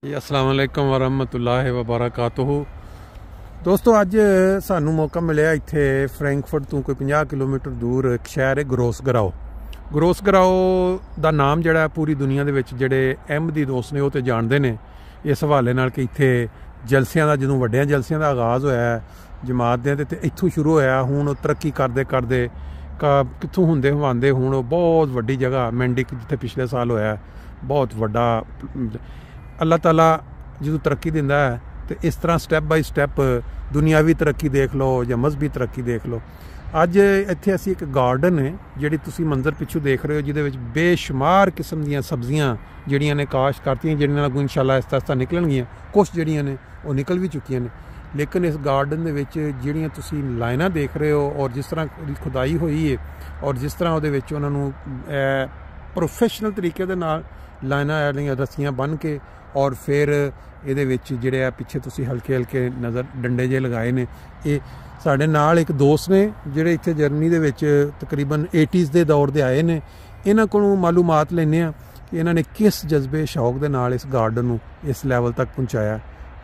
अस्सलाम वालेकुम वरहमतुल्लाहि वबरकातुहू। दोस्तों अज सानू मौका मिले इत्थे फ्रैंकफर्ट तो कोई 50 किलोमीटर दूर एक शहर है ग्रोसगराओ। ग्रोसगराओ दा नाम जिहड़ा पूरी दुनिया दे विच जिहड़े अहमदी दोस्त ने वो तो जानते हैं इस हवाले नाल कि इत्थे जलसियां दा जदों वड्डियां जलसियां दा आगाज़ होया जमात दे ते इत्थों शुरू होया। हुण तरक्की करदे करदे कित्थों हुंदे हवांदे हुण बहुत वड्डी जगह मैंडिक जिथे पिछले साल होया बहुत वड्डा। अल्लाह ताला जो तरक्की दिंदा है तो इस तरह स्टैप बाई स्टैप दुनियावी तरक्की देख लो या मजहबी तरक्की देख लो। अज इत्थे असी एक गार्डन है जिहड़ी तुसी मंजर पिछू देख रहे हो जिहदे विच बेशुमार किस्म दीयां सब्जियां जिहड़ियां ने काश करतियां जिहड़ियां अगों इंशाअल्लाह आहिस्ता आहिस्ता निकलणगियां। कुछ जिहड़ियां ने वो निकल भी चुकियां ने, लेकिन इस गार्डन दे विच जिहड़ियां तुसी लाइनां देख रहे हो और जिस तरह खुदाई हुई है और जिस तरह उहदे विच उहनां नूं प्रोफैशनल तरीके दे नाल लाइनां वालियां रस्सियां बन के और फिर ये जिहड़े पिछे तुसी हल्के हल्के नज़र डंडे जे लगाए ने। ये साढ़े नाल एक दोस्त ने जिहड़े इत्थे जर्मनी दे विच तकरीबन 80s दे दौर दे आए ने। इन्हां कोलों मालूमात लैने आ कि इन्हां ने किस जज्बे शौक दे नाल इस गार्डन नूं इस लैवल तक पहुँचाया।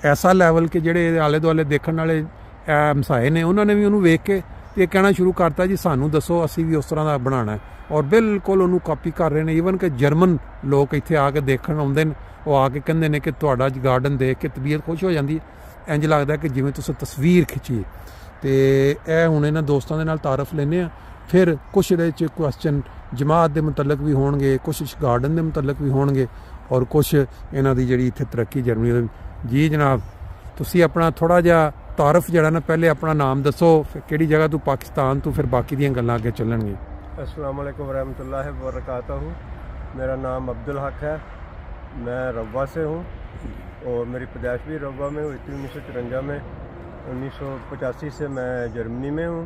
ऐसा लैवल कि जिहड़े आले दुआले देखण वाले हमसाए ने उन्होंने भी उन्होंने वेख के ये कहना शुरू करता जी सानू दसो असी भी उस तरह का बनाना है और बिल्कुल उन्होंने कॉपी कर रहे हैं। ईवन कि जर्मन लोग इत्थे आके देखण आउंदे ने, वो आके कहंदे ने कि तुहाडा गार्डन देख के तबीयत खुश हो जाती है, इंज लगता है कि जिवें तुसीं तस्वीर खिंची। तो यह हुण इन्हां दोस्तां दे नाल तारफ लैने आ, फिर कुछ इहदे च क्वेश्चन जमात के मुतलक भी होणगे, कुछ गार्डन के मुतलक भी होणगे और कुछ इन्हां दी जिहड़ी इत्थे तरक्की जर्मनी। जी जनाब, तुसीं अपना थोड़ा जिहा तारफ जरा ना पहले अपना नाम दसो, किहड़ी जगह तो पाकिस्तान तो फिर बाकी दियां गल्लां अगे चलणगी। अस्सलाम वालेकुम रहमतुल्लाहि वबरकातुहू। मेरा नाम अब्दुल हक है, मैं रवा से हूँ और मेरी पैदाइश भी रवा में हुई थी 1954 में। 1985 से मैं जर्मनी में हूँ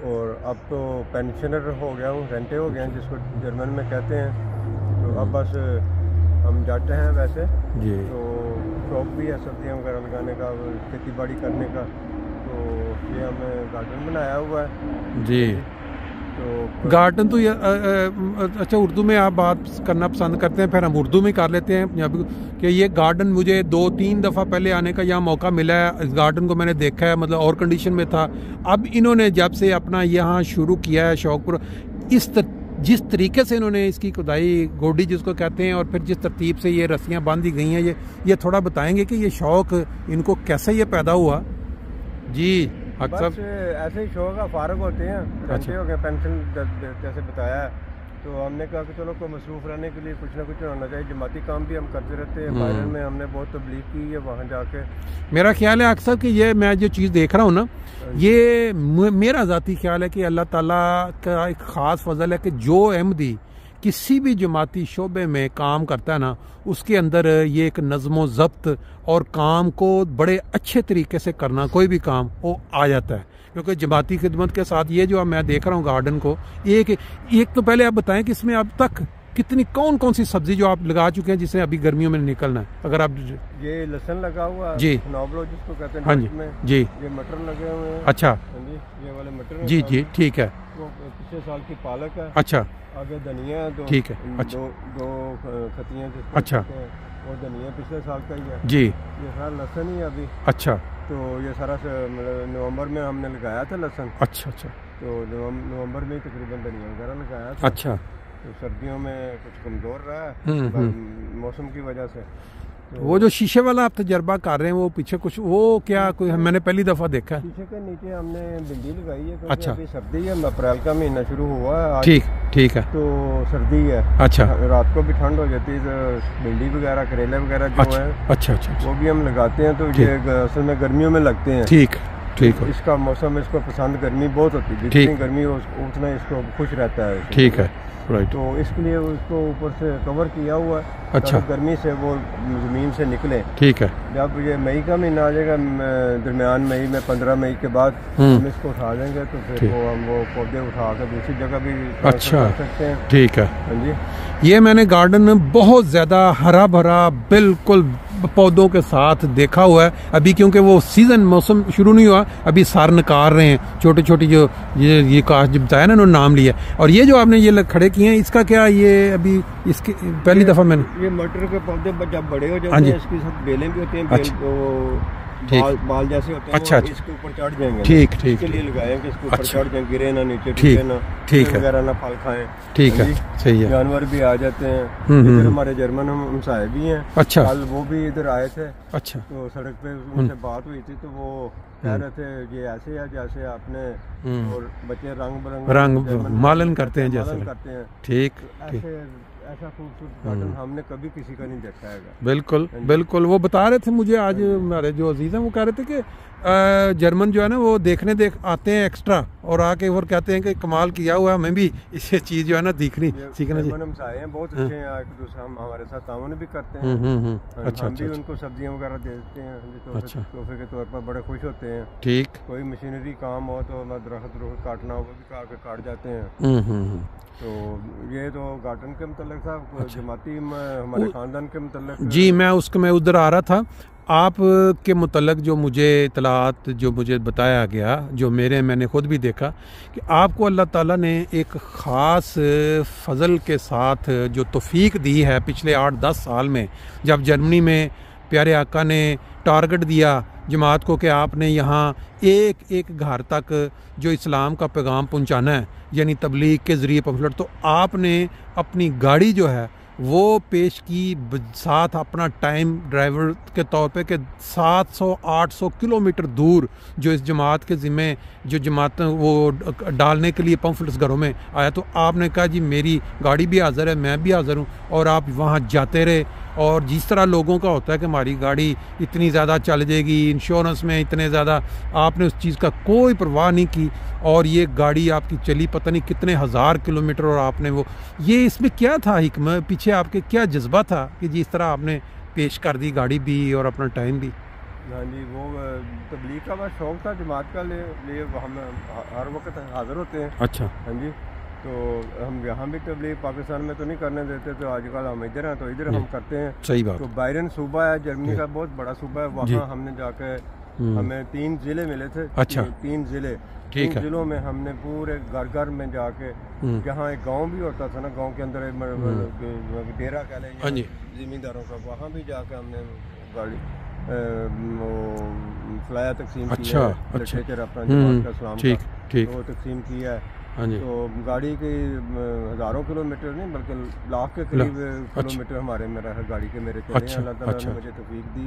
और अब तो पेंशनर हो गया हूँ, रेंटे हो गए हैं जिसको जर्मन में कहते हैं। तो अब बस हम जाते हैं वैसे जी, तो शौक भी है सब्जियाँ वगैरह लगाने का, खेती बाड़ी करने का। तो ये हमने गार्डन बनाया हुआ है जी। तो गार्डन तो अच्छा उर्दू में आप बात करना पसंद करते हैं, फिर हम उर्दू में कर लेते हैं पंजाबी कि ये गार्डन मुझे 2-3 दफ़ा पहले आने का यहाँ मौका मिला है। इस गार्डन को मैंने देखा है, मतलब और कंडीशन में था। अब इन्होंने जब से अपना यहाँ शुरू किया है शौकपुर, जिस तरीके से इन्होंने इसकी खुदाई गोडी जिसको कहते हैं और फिर जिस तरतीब से ये रस्सियाँ बांधी गई हैं, ये थोड़ा बताएंगे कि ये शौक़ इनको कैसे ये पैदा हुआ। जी हक साहब, ऐसे ही शौक है, फारग होते हैं, अच्छा हो गए पेंशन जैसे बताया है। तो हमने कहा कि चलो को मसरूफ़ रहने के लिए कुछ ना कुछ होना चाहिए। जमाती काम भी हम करते रहते हैं, बाहर में हमने बहुत तबलीग की है वहाँ जाके। मेरा ख्याल है अक्सर कि ये मैं जो चीज़ देख रहा हूँ ना, ये मेरा ज़ाती ख्याल है कि अल्लाह ताला का एक ख़ास फजल है कि जो अहमदी किसी भी जमाती शोबे में काम करता है ना, उसके अंदर ये एक नज़्म ज़ब्त और काम को बड़े अच्छे तरीके से करना, कोई भी काम वो आ जाता है। क्योंकि जमाती खिदमत के साथ ये जो मैं देख रहा हूँ गार्डन को, एक तो पहले आप बताएं कि इसमें अब तक कितनी कौन कौन सी सब्जी जो आप लगा चुके हैं जिसे अभी गर्मियों में निकलना है। अगर आप ये लहसुन लगा हुआ है, जी नौबलो जिसको कहते हैं, हाँ जी जी, ये मटर लगे हुए हैं, अच्छा जी ये वाले मटर जी जी ठीक है, पिछले साल की पालक है, अच्छा आगे धनिया है, दो ठीक है, अच्छा दो खतियाँ, अच्छा, और धनिया पिछले साल का ही है जी, ये सारा लहसुन ही अभी। अच्छा, तो ये सारा नवंबर में हमने लगाया था लहसुन। अच्छा अच्छा, तो नवंबर में ही तकरीबन धनिया वगैरह लगाया था। अच्छा, तो सर्दियों में कुछ कमज़ोर रहा है मौसम की वजह से। तो वो जो शीशे वाला आप तजर्बा कर रहे हैं वो पीछे कुछ वो क्या कोई मैंने पहली दफ़ा देखा है। शीशे के नीचे हमने भिंडी लगाई है क्योंकि अच्छा, अभी सर्दी है, अप्रैल का महीना शुरू हुआ है आज। ठीक ठीक है, तो सर्दी है, अच्छा, रात को भी ठंड हो जाती है। तो भिंडी वगैरह करेले वगैरह जो अच्छा, है अच्छा अच्छा, वो भी हम लगाते हैं। तो ये असल में गर्मियों में लगते हैं। ठीक ठीक है, इसका मौसम इसको पसंद गर्मी बहुत होती है, जितनी गर्मी हो उतना इसको खुश रहता है। ठीक है, राइट। तो इसके लिए उसको ऊपर से कवर किया हुआ है, अच्छा, गर्मी से वो ज़मीन से निकले। ठीक है, जब ये मई का महीना आ जाएगा, दरमियान मई में 15 मई के बाद हम इसको उठा देंगे। तो फिर वो हम वो पौधे उठा कर दूसरी जगह भी अच्छा कर सकते हैं। ठीक है, हाँ जी। ये मैंने गार्डन बहुत ज़्यादा हरा भरा बिल्कुल पौधों के साथ देखा हुआ है। अभी क्योंकि वो सीज़न मौसम शुरू नहीं हुआ, अभी सार निकाल रहे हैं छोटे छोटे जो ये काश जब बताया ना उन्होंने नाम लिया। और ये जो आपने ये खड़े किए हैं, इसका क्या ये अभी इसकी पहली दफ़ा मैंने ये मटर के पौधे जब बड़े हो जाते हैं इसकी सब बेलें भी होती हैं, बाल जैसे होते हैं। अच्छा, इसके ऊपर चढ़ जाएंगे। ठीक ठीक इसके लिए लगाए कि इसके ऊपर अच्छा, चढ़ जाएं, गिरे ना नीचे, ठीक ना ठीक है वगैरह ना फल खाएं। ठीक है, सही है। जानवर भी आ जाते हैं। इधर हमारे जर्मन हमसाए भी हैं। अच्छा, कल वो भी इधर आए थे। अच्छा, तो सड़क पे उनसे बात हुई थी तो वो कह रहे थे ये ऐसे है जैसे आपने और बच्चे रंग मालन करते हैं, जैसे करते हैं। ठीक, ऐसा खूबसूरत गार्डन हमने कभी किसी का नहीं देखा है। बिल्कुल बिल्कुल। वो बता रहे थे मुझे आज हमारे जो अजीज हैं, वो कह रहे थे कि जर्मन जो है ना वो देखने आते हैं एक्स्ट्रा और आके और कहते हैं कि कमाल किया हुआ है, हमें भी इसे चीज़ जो है ना सीखना चाहिए। हैं बहुत अच्छे हैं, एक दूसरे हम हमारे साथ ताउन भी करते हैं। अच्छा, हम भी उनको सब्जियां वगैरह देते हैं, तोहफे के तौर पर बड़े खुश होते हैं। ठीक, कोई मशीनरी काम हो तो दरख्त काटना हो वो भी काट जाते हैं। तो ये तो गार्डन के मतलब था। जमाती हमारे खानदान के मतलब जी, मैं उधर आ रहा था। आप के मुतल्लक जो मुझे इतलात जो मुझे बताया गया, जो मैंने ख़ुद भी देखा कि आपको अल्लाह ताला ने एक ख़ास फ़ज़ल के साथ जो तौफ़ीक दी है पिछले 8-10 साल में, जब जर्मनी में प्यारे आका ने टारगेट दिया जमात को कि आपने यहाँ एक एक घर तक जो इस्लाम का पैगाम पहुँचाना है, यानी तबलीग के ज़रिए पम्फलेट, तो आपने अपनी गाड़ी जो है वो पेश की, साथ अपना टाइम ड्राइवर के तौर पे कि 700-800 किलोमीटर दूर जो इस जमात के ज़िम्मे जो जमात वो डालने के लिए पम्फलेट्स घरों में आया, तो आपने कहा जी मेरी गाड़ी भी हाज़िर है, मैं भी हाज़िर हूँ। और आप वहाँ जाते रहे और जिस तरह लोगों का होता है कि हमारी गाड़ी इतनी ज़्यादा चल जाएगी, इंश्योरेंस में इतने ज़्यादा, आपने उस चीज़ का कोई परवाह नहीं की और ये गाड़ी आपकी चली पता नहीं कितने हज़ार किलोमीटर। और आपने वो ये इसमें क्या था हिकमत, पीछे आपके क्या जज्बा था कि जिस तरह आपने पेश कर दी गाड़ी भी और अपना टाइम भी? हाँ जी, वो तबलीग का बस शौक़ था जमात का लिए हम हर वक्त हाज़िर होते हैं। अच्छा, हाँ जी। तो हम यहाँ भी तबलीग पाकिस्तान में तो नहीं करने देते, तो आजकल हम इधर हैं तो इधर हम करते हैं। सही बात। तो बायरन सूबा है जर्मनी का, बहुत बड़ा सूबा है। वहाँ हमने जाके हमें 3 ज़िले मिले थे। अच्छा, 3 ज़िले, ठीक है। ज़िलों में हमने पूरे घर घर में जाके, जहाँ एक गांव भी होता था ना, गांव के अंदर डेरा कह लें ज़मींदारों का, वहाँ भी जाके हमने गाड़ी फ्लायर तकसीम किया है। लिटरेचर अपना जमात का इस्लाम का वो तकसीम किया है। तो गाड़ी की हज़ारों किलोमीटर नहीं बल्कि लाख के करीब किलोमीटर हमारे मेरा गाड़ी के मेरे चले हैं। अल्लाह ताला ने मुझे तौफीक दी।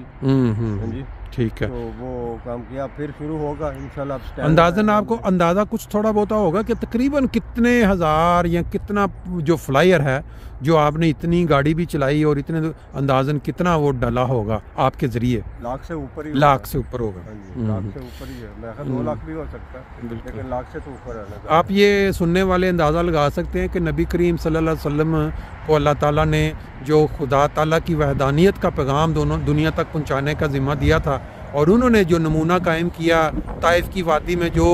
हाँ जी, ठीक है। तो वो काम किया, फिर शुरू होगा इंशाल्लाह। अंदाज़न आपको अंदाज़ा कुछ थोड़ा बहुत होगा कि तकरीबन कितने हज़ार या कितना जो फ्लायर है जो आपने इतनी गाड़ी भी चलाई और इतने अंदाज़न कितना वो डाला होगा आपके ज़रिए? लाख से ऊपर ही, लाख से ऊपर होगा। लाख से ऊपर ही है, मैं 2 लाख भी हो सकता है, लेकिन लाख से तो ऊपर है। आप ये सुनने वाले अंदाज़ा लगा सकते हैं कि नबी करीम सल्लल्लाहु अलैहि वसल्लम को अल्लाह ताला ने जो खुदा ताला की वहदानियत का पैगाम दोनों दुनिया तक पहुँचाने का ज़िम्मा दिया था, और उन्होंने जो नमूना कायम किया ताइफ की वादी में, जो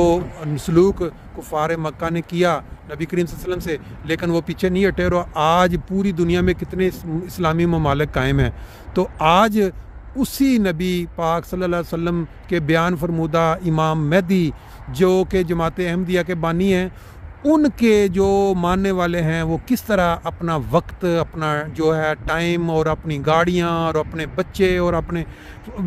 सलूक कुफार मक्का ने किया नबी करीम सल्लल्लाहु अलैहि वसल्लम से, लेकिन वो पीछे नहीं हटे और आज पूरी दुनिया में कितने इस्लामी ममालिक कायम हैं। तो आज उसी नबी पाक सल्लल्लाहु अलैहि वसल्लम के बयान फरमूदा इमाम महदी जो कि जमात अहमदिया के बानी हैं, उनके जो मानने वाले हैं वो किस तरह अपना वक्त, अपना जो है टाइम और अपनी गाड़ियाँ और अपने बच्चे और अपने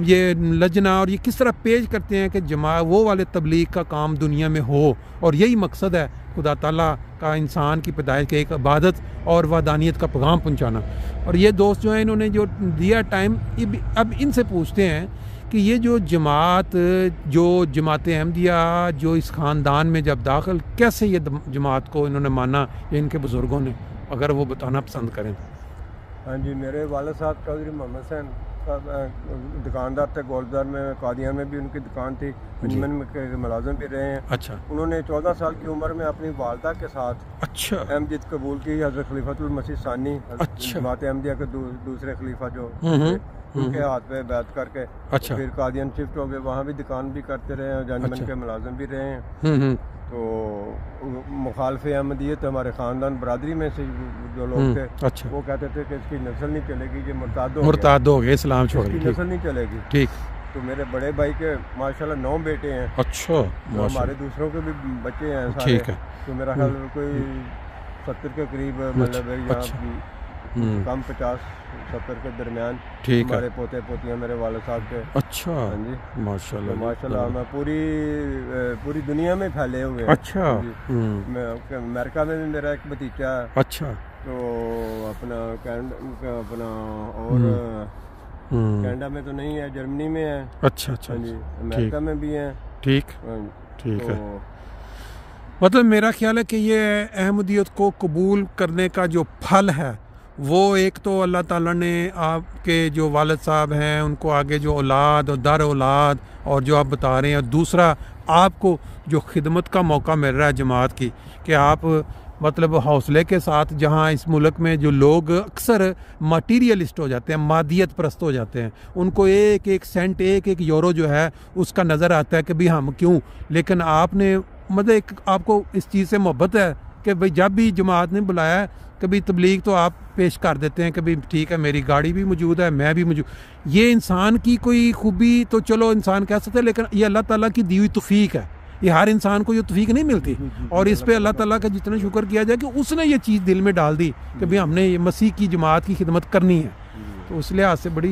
ये लजना और ये किस तरह पेश करते हैं कि वो वाले तबलीग का काम दुनिया में हो। और यही मकसद है खुदा ताला का इंसान की पैदाइश के एक इबादत और वहदानियत का पैगाम पहुँचाना। और ये दोस्त जो है इन्होंने जो दिया टाइम, अब इनसे पूछते हैं कि ये जो जमात अहमदिया जो इस ख़ानदान में जब दाखिल, कैसे ये जमात को इन्होंने माना या इनके बुज़ुर्गों ने, अगर वो बताना पसंद करें। हाँ जी, मेरे वाले साहब चौधरी मोहम्मद हुसैन दुकानदार थे, गोलदार में, कादियान में भी उनकी दुकान थी, अंजुमन में के मुलाजिम भी रहे हैं। अच्छा। उन्होंने 14 साल की उम्र में अपनी वालदा के साथ अच्छा अहमदियत कबूल की। हज़रत खलीफतुल मसीह सानी जमात अहमदिया के दूसरे खलीफा जो उनके हाथ पे बैत करके फिर कादियान शिफ्ट हो गए, वहाँ भी दुकान भी करते रहे हैं, अंजुमन के मुलाजिम भी रहे हैं। तो मुखालफ अहमदियत हमारे ख़ानदान बरादरी में से जो लोग थे, अच्छा, वो कहते थे कि इसकी नस्ल नहीं चलेगी, ये मुर्ताद हो गए, इस्लाम छोड़ गए, इसकी नस्ल नहीं चलेगी। ठीक। तो मेरे बड़े भाई के माशाल्लाह 9 बेटे हैं। अच्छा। तो हमारे दूसरों के भी बच्चे हैं सारे। ठीक है। तो मेरा ख्याल कोई 70 के करीब, मतलब कम 50-70 के दरमियान हमारे पोते पोतियाँ मेरे वाले साहब के। अच्छा। हाँ जी, माशाल्लाह माशाल्लाह। मैं पूरी दुनिया में फैले हुए हैं। अच्छा। मैं अमेरिका में भी मेरा एक भतीजा है। अच्छा। तो अपना और कनाडा में तो नहीं है, जर्मनी में है। अच्छा अच्छा जी, अमेरिका में भी है। ठीक ठीक है। मतलब मेरा ख्याल है कि ये अहमदियत को कबूल करने का जो फल है वो एक तो अल्लाह ताला ने आपके जो वालिद साहब हैं उनको आगे जो औलाद और दर औलाद और जो आप बता रहे हैं, दूसरा आपको जो खिदमत का मौका मिल रहा है जमात की, कि आप मतलब हौसले के साथ, जहाँ इस मुल्क में जो लोग अक्सर मटीरियलिस्ट हो जाते हैं, मादियत परस्त हो जाते हैं, उनको एक एक सेंट, एक एक यूरो जो है उसका नज़र आता है कि भाई हम क्यों, लेकिन आपने मतलब एक आपको इस चीज़ से मोहब्बत है कि भाई जब भी जमात ने बुलाया कभी तबलीग तो आप पेश कर देते हैं कि भाई ठीक है, मेरी गाड़ी भी मौजूद है, मैं भी मौजूद। ये इंसान की कोई खूबी तो चलो इंसान कह सकते हैं, लेकिन ये अल्लाह ताला की दी हुई तौफीक है। ये हर इंसान को ये तौफीक नहीं मिलती, और इस पे अल्लाह ताला का जितना शुक्र किया जाए कि उसने ये चीज़ दिल में डाल दी कि भाई हमने ये मसीह की जमात की खिदमत करनी है। तो उस लिहाज से बड़ी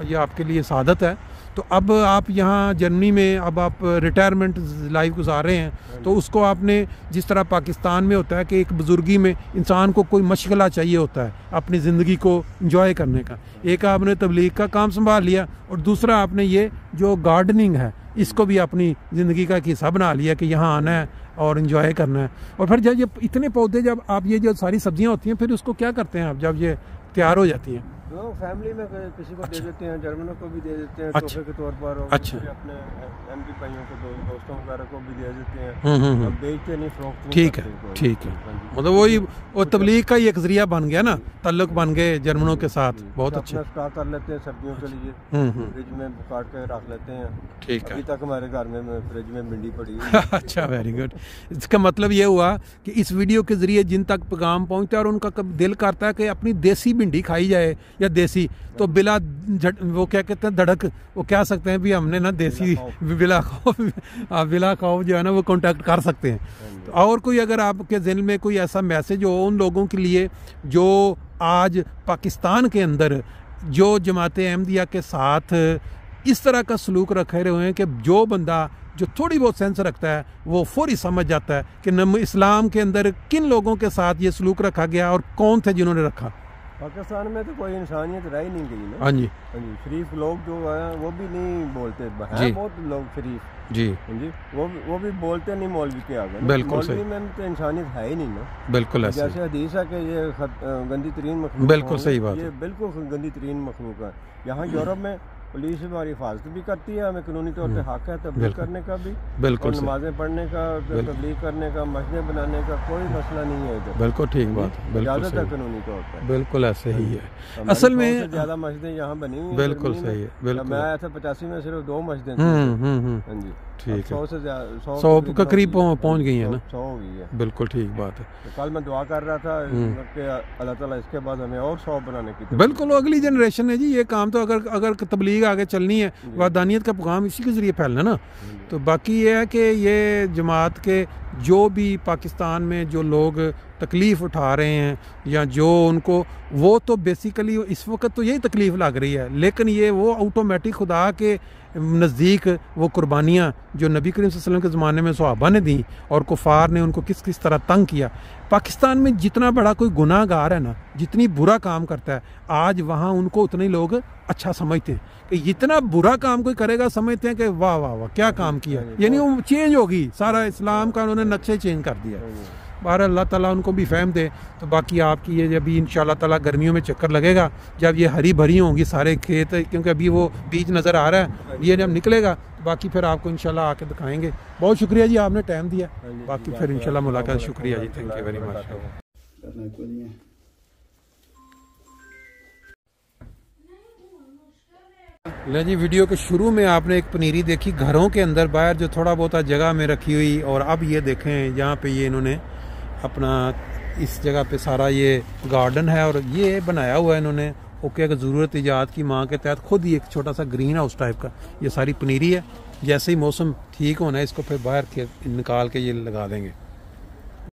ये आपके लिए सादत है। तो अब आप यहाँ जर्मनी में अब आप रिटायरमेंट लाइफ गुजार रहे हैं, तो उसको आपने जिस तरह पाकिस्तान में होता है कि एक बुजुर्गी में इंसान को कोई मशगला चाहिए होता है अपनी ज़िंदगी को इंजॉय करने का, एक आपने तबलीग का काम संभाल लिया और दूसरा आपने ये जो गार्डनिंग है इसको भी अपनी ज़िंदगी का हिस्सा बना लिया कि यहाँ आना है और इन्जॉय करना है। और फिर जब ये इतने पौधे, जब आप ये जो सारी सब्जियाँ होती हैं फिर उसको क्या करते हैं आप जब ये तैयार हो जाती हैं? तो फैमिली में किसी को दे देते हैं, जर्मनों को भी दे देते हैं तोहफे के तौर पर। अच्छा। अपने एमपी भाइयों को, दोस्तों वगैरह को भी दे देते हैं। हम बेचते नहीं, फरोख्त। ठीक है ठीक है। मतलब वही वो तबलीग का ही एक जरिया बन गया ना, ताल्लुक बन गए जर्मनों के साथ। बहुत अच्छा। स्टॉक कर लेते हैं सब्जियों के लिए, फ्रिज में काट के रख लेते हैं। ठीक है। अभी तक हमारे घर में फ्रिज में भिंडी पड़ी है। अच्छा, वेरी गुड। इसका मतलब ये हुआ कि इस वीडियो के जरिए जिन तक पैगाम पहुँचता है और उनका दिल करता है कि अपनी देसी भिंडी खाई जाए या देसी, तो बिला वो क्या कहते हैं धड़क, वो कह सकते हैं भी हमने ना देसी बिला खाओ जो है ना वो कांटेक्ट कर सकते हैं। तो और कोई अगर आपके ज़हन में कोई ऐसा मैसेज हो उन लोगों के लिए जो आज पाकिस्तान के अंदर जो जमात अहमदिया के साथ इस तरह का सलूक रखे रहे हैं कि जो बंदा जो थोड़ी बहुत सेंस रखता है वो फौरी समझ जाता है कि इस्लाम के अंदर किन लोगों के साथ ये सलूक रखा गया और कौन थे जिन्होंने रखा। पाकिस्तान में तो कोई इंसानियत रह ही नहीं गई ना। हाँ जी हाँ जी। शरीफ लोग जो हैं वो भी नहीं बोलते हैं, बहुत लोग शरीफ जी जी वो भी बोलते नहीं मौलवी के आगे। बिल्कुल सही। मौलवी में तो इंसानियत है ही नहीं ना। बिल्कुल ऐसे। जैसे हदीस है कि ये गंदी तरीन मखलूक। बिल्कुल सही बात। ये बिल्कुल गंदी तरीन मखलूक है। यहाँ यूरोप में पुलिस हमारी हिफाजत भी करती है, हमें कानूनी तौर पे हक है तबलीग करने का भी, बिल्कुल नमाजें पढ़ने का, तबलीग करने का, मस्जिदें बनाने का कोई मसला नहीं है इधर। बिल्कुल ठीक बात, इजाजत है कानूनी तौर पर। बिल्कुल ऐसे ही है। असल में ज्यादा मस्जिदें यहाँ बनी हुई। बिल्कुल सही है। बिल्कुल। मैं ऐसा 85 में सिर्फ 2 मस्जिदें थी। हाँ जी ठीक है। 100 के करीब पहुँच गई है ना। 100 हो गई है। बिल्कुल ठीक बात है। कल मैं दुआ कर रहा था कि अल्लाह ताला इसके बाद हमें और 100 बनाने की। बिल्कुल अगली जनरेशन है जी, ये काम तो अगर तबलीग आगे चलनी है, वादानियत का पैगाम इसी के ज़रिए फैलना ना। तो बाकी ये है कि ये जमात के जो भी पाकिस्तान में जो लोग तकलीफ़ उठा रहे हैं या जो उनको, वो तो बेसिकली इस वक्त तो यही तकलीफ़ लग रही है, लेकिन ये वो ऑटोमेटिक खुदा के नज़दीक वो कुर्बानियाँ जो नबी करीम सल्लल्लाहु अलैहि वसल्लम के ज़माने में सहाबा ने दी और कुफार ने उनको किस किस तरह तंग किया। पाकिस्तान में जितना बड़ा कोई गुनाहगार है ना, जितनी बुरा काम करता है, आज वहाँ उनको उतने लोग अच्छा समझते हैं कि जितना बुरा काम कोई करेगा समझते हैं कि वाह वाह वाह क्या काम किया, यानी वो चेंज होगी, सारा इस्लाम का उन्होंने नक्शे चेंज कर दिया। बाहर अल्लाह ताला उनको भी फहम दे। तो बाकी आपकी ये जब इंशाल्लाह ताला गर्मियों में चक्कर लगेगा, जब ये हरी भरी होंगी सारे खेत, क्योंकि अभी वो बीज नज़र आ रहा है, ये जब निकलेगा तो बाकी फिर आपको इंशाल्लाह आके दिखाएंगे। बहुत शुक्रिया जी, आपने टाइम दिया। बाकी फिर इंशाल्लाह मुलाकात। शुक्रिया जी, थैंक यू वेरी मच। ले जी, वीडियो के शुरू में आपने एक पनीरी देखी घरों के अंदर बाहर जो थोड़ा बहुत जगह में रखी हुई, और अब ये देखें यहाँ पे ये इन्होंने अपना इस जगह पे सारा ये गार्डन है और ये बनाया हुआ है इन्होंने। ओके, अगर ज़रूरत ईजाद की माँ के तहत खुद ही एक छोटा सा ग्रीन हाउस टाइप का ये सारी पनीरी है। जैसे ही मौसम ठीक होना है इसको फिर बाहर के निकाल के ये लगा देंगे।